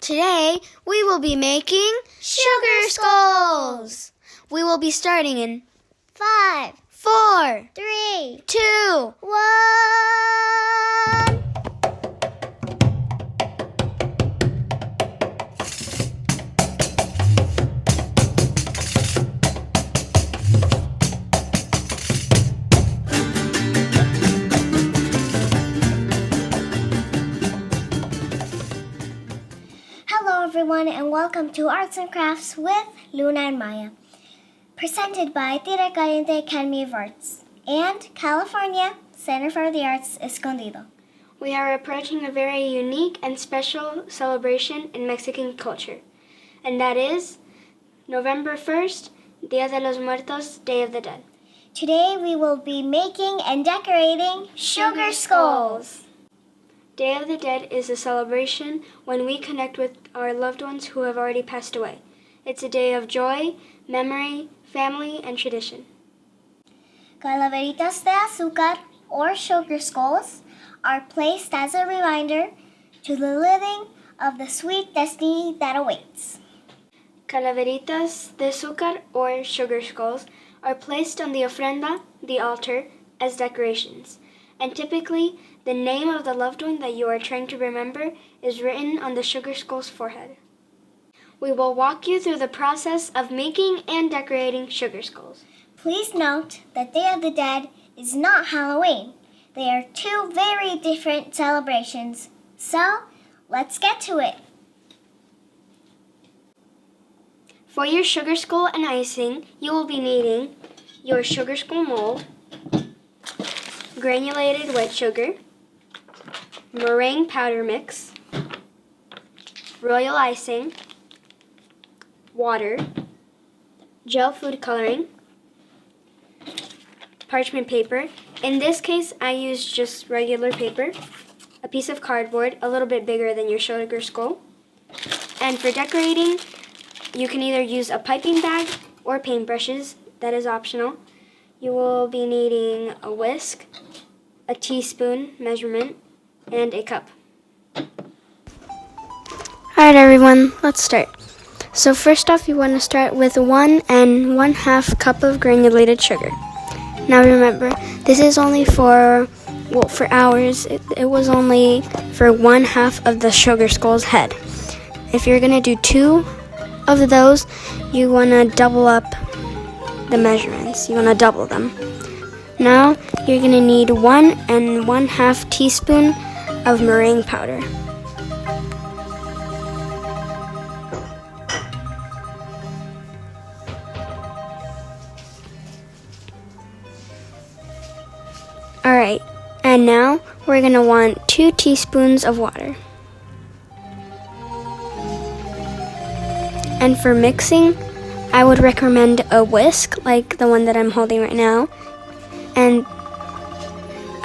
Today, we will be making sugar skulls. We will be starting in 5, 4, 3, 2, 1. Hello everyone and welcome to Arts and Crafts with Luna and Maya, presented by Tierra Caliente Academy of Arts and California Center for the Arts Escondido. We are approaching a very unique and special celebration in Mexican culture, and that is November 1st, Dia de los Muertos, Day of the Dead. Today we will be making and decorating sugar skulls. Day of the Dead is a celebration when we connect with our loved ones who have already passed away. It's a day of joy, memory, family, and tradition. Calaveritas de Azúcar, or sugar skulls, are placed as a reminder to the living of the sweet destiny that awaits. Calaveritas de Azúcar, or sugar skulls, are placed on the ofrenda, the altar, as decorations, and typically the name of the loved one that you are trying to remember is written on the sugar skull's forehead. We will walk you through the process of making and decorating sugar skulls. Please note that Day of the Dead is not Halloween. They are two very different celebrations. So, let's get to it. For your sugar skull and icing, you will be needing your sugar skull mold, granulated white sugar, meringue powder mix, royal icing, water, gel food coloring, parchment paper. In this case, I used just regular paper, a piece of cardboard a little bit bigger than your sugar skull. And for decorating, you can either use a piping bag or paintbrushes. That is optional. You will be needing a whisk, a teaspoon measurement, and a cup. Alright everyone, let's start. So first off, you want to start with 1 1/2 cup of granulated sugar. Now remember, this is only for ours. It was only for 1/2 of the sugar skull's head. If you're going to do 2 of those, you want to double up the measurements. You want to double them. Now you're going to need 1 1/2 teaspoon of meringue powder. Alright, and now we're going to want 2 teaspoons of water. And for mixing, I would recommend a whisk, like the one that I'm holding right now. And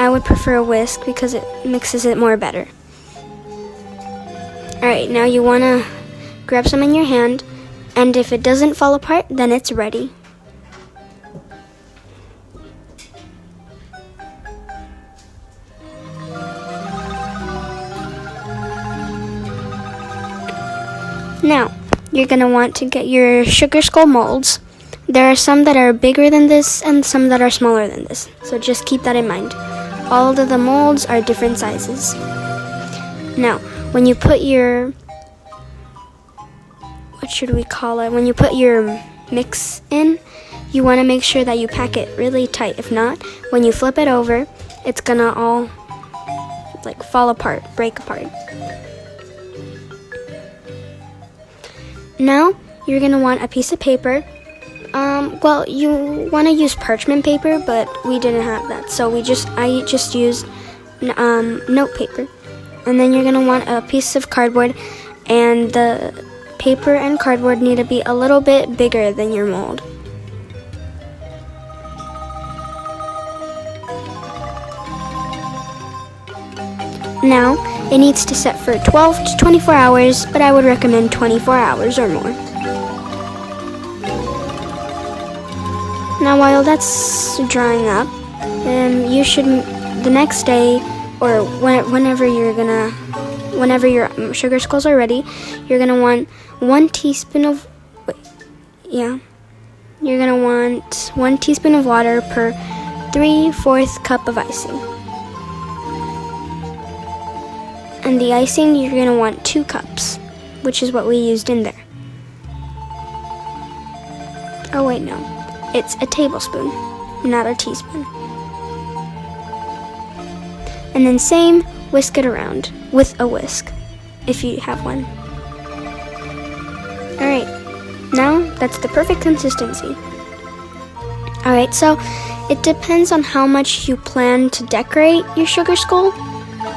I would prefer a whisk because it mixes it more better. Alright, now you want to grab some in your hand, and if it doesn't fall apart, then it's ready. Now, you're going to want to get your sugar skull molds. There are some that are bigger than this and some that are smaller than this, so just keep that in mind. All of the molds are different sizes. Now, when you put your, when you put your mix in, you want to make sure that you pack it really tight. If not, when you flip it over, it's going to all fall apart, break apart. Now, you're going to want a piece of paper. You want to use parchment paper, but we didn't have that, so I just used note paper. And then you're going to want a piece of cardboard, and the paper and cardboard need to be a little bit bigger than your mold. Now, it needs to set for 12 to 24 hours, but I would recommend 24 hours or more. Now while that's drying up, you should, the next day, or whenever you're gonna whenever your sugar skulls are ready, you're going to want 1 teaspoon of, you're going to want 1 teaspoon of water per 3/4 cup of icing. And the icing, you're going to want 2 cups, which is what we used in there. Oh wait, no. It's a tablespoon, not a teaspoon. And then same, whisk it around with a whisk, if you have one. Alright, now that's the perfect consistency. Alright, so it depends on how much you plan to decorate your sugar skull.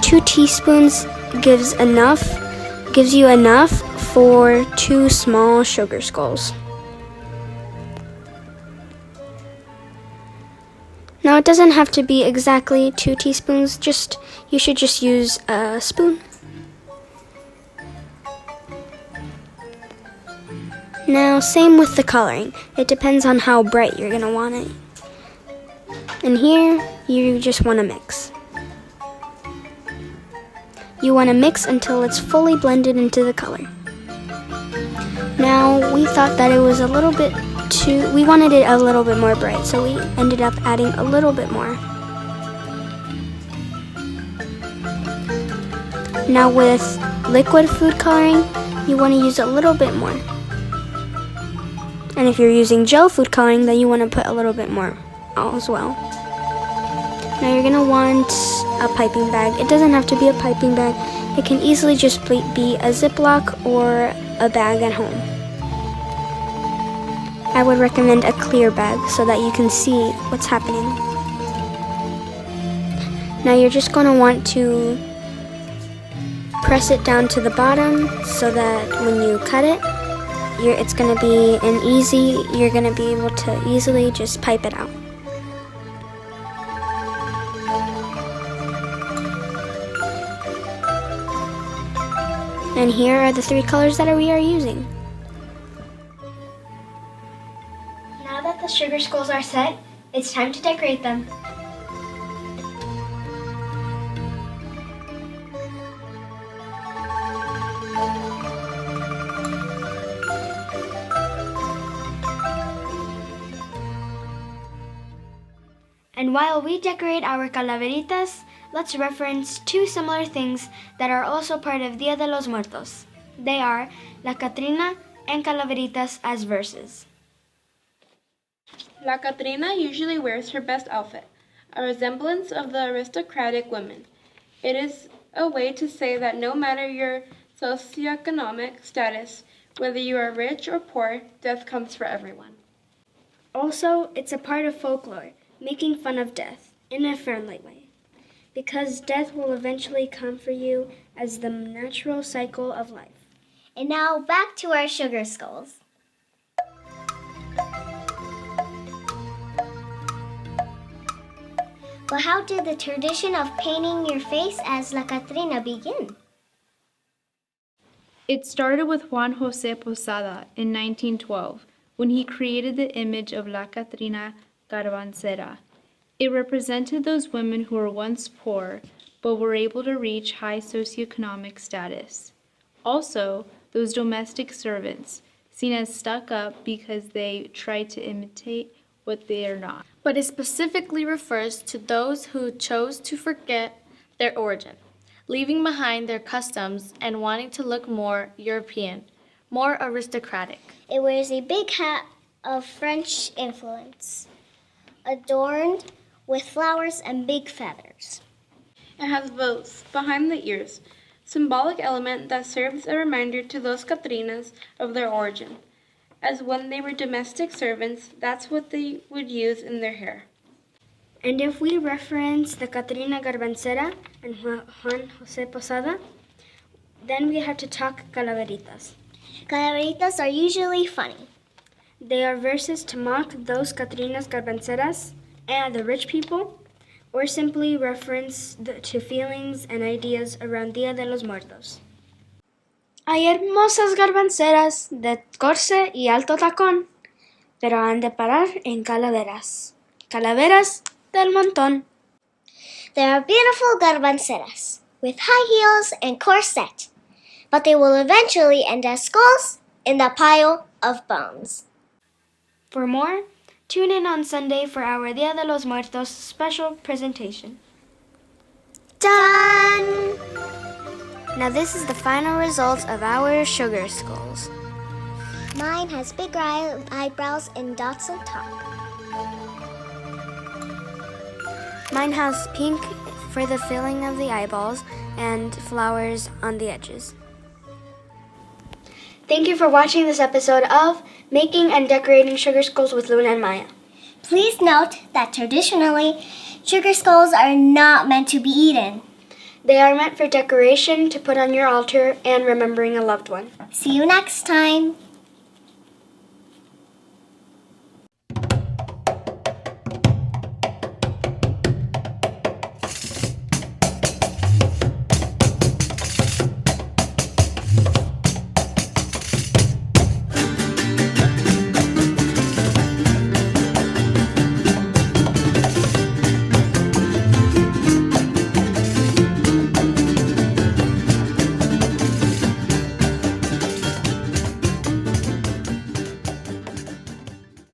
2 teaspoons gives you enough for 2 small sugar skulls. Now it doesn't have to be exactly 2 teaspoons, you should just use a spoon. Now same with the coloring. It depends on how bright you're gonna want it. And here, you just wanna mix. You wanna mix until it's fully blended into the color. Now we thought that it was a little bit we wanted it a little bit more bright, so we ended up adding a little bit more. Now with liquid food coloring, you want to use a little bit more. And if you're using gel food coloring, then you want to put a little bit more as well. Now you're going to want a piping bag. It doesn't have to be a piping bag. It can easily just be a Ziploc or a bag at home. I would recommend a clear bag so that you can see what's happening. Now you're just going to want to press it down to the bottom so that when you cut it, it's going to be you're going to be able to easily just pipe it out. And here are the 3 colors that we are using. Now that the sugar skulls are set, it's time to decorate them. And while we decorate our calaveritas, let's reference 2 similar things that are also part of Dia de los Muertos. They are La Catrina and Calaveritas as verses. La Catrina usually wears her best outfit, a resemblance of the aristocratic women. It is a way to say that no matter your socioeconomic status, whether you are rich or poor, death comes for everyone. Also, it's a part of folklore, making fun of death in a friendly way, because death will eventually come for you as the natural cycle of life. And now back to our sugar skulls. But how did the tradition of painting your face as La Catrina begin? It started with Juan José Posada in 1912, when he created the image of La Catrina Garbancera. It represented those women who were once poor, but were able to reach high socioeconomic status. Also, those domestic servants, seen as stuck up because they tried to imitate what they are not. But it specifically refers to those who chose to forget their origin, leaving behind their customs and wanting to look more European, more aristocratic. It wears a big hat of French influence, adorned with flowers and big feathers. It has bows behind the ears, symbolic element that serves a reminder to those Catrinas of their origin, as when they were domestic servants, that's what they would use in their hair. And if we reference the Catrina Garbancera and Juan José Posada, then we have to talk calaveritas. Calaveritas are usually funny. They are verses to mock those Catrinas Garbanceras and the rich people, or simply reference to feelings and ideas around Dia de los Muertos. Hay hermosas garbanceras de corce y alto tacón, pero han de parar en calaveras, calaveras del montón. There are beautiful garbanceras, with high heels and corset, but they will eventually end as skulls in the pile of bones. For more, tune in on Sunday for our Dia de los Muertos special presentation. Done! Now this is the final result of our sugar skulls. Mine has big eyebrows and dots on top. Mine has pink for the filling of the eyeballs and flowers on the edges. Thank you for watching this episode of Making and Decorating Sugar Skulls with Luna and Maya. Please note that traditionally, sugar skulls are not meant to be eaten. They are meant for decoration to put on your altar and remembering a loved one. See you next time.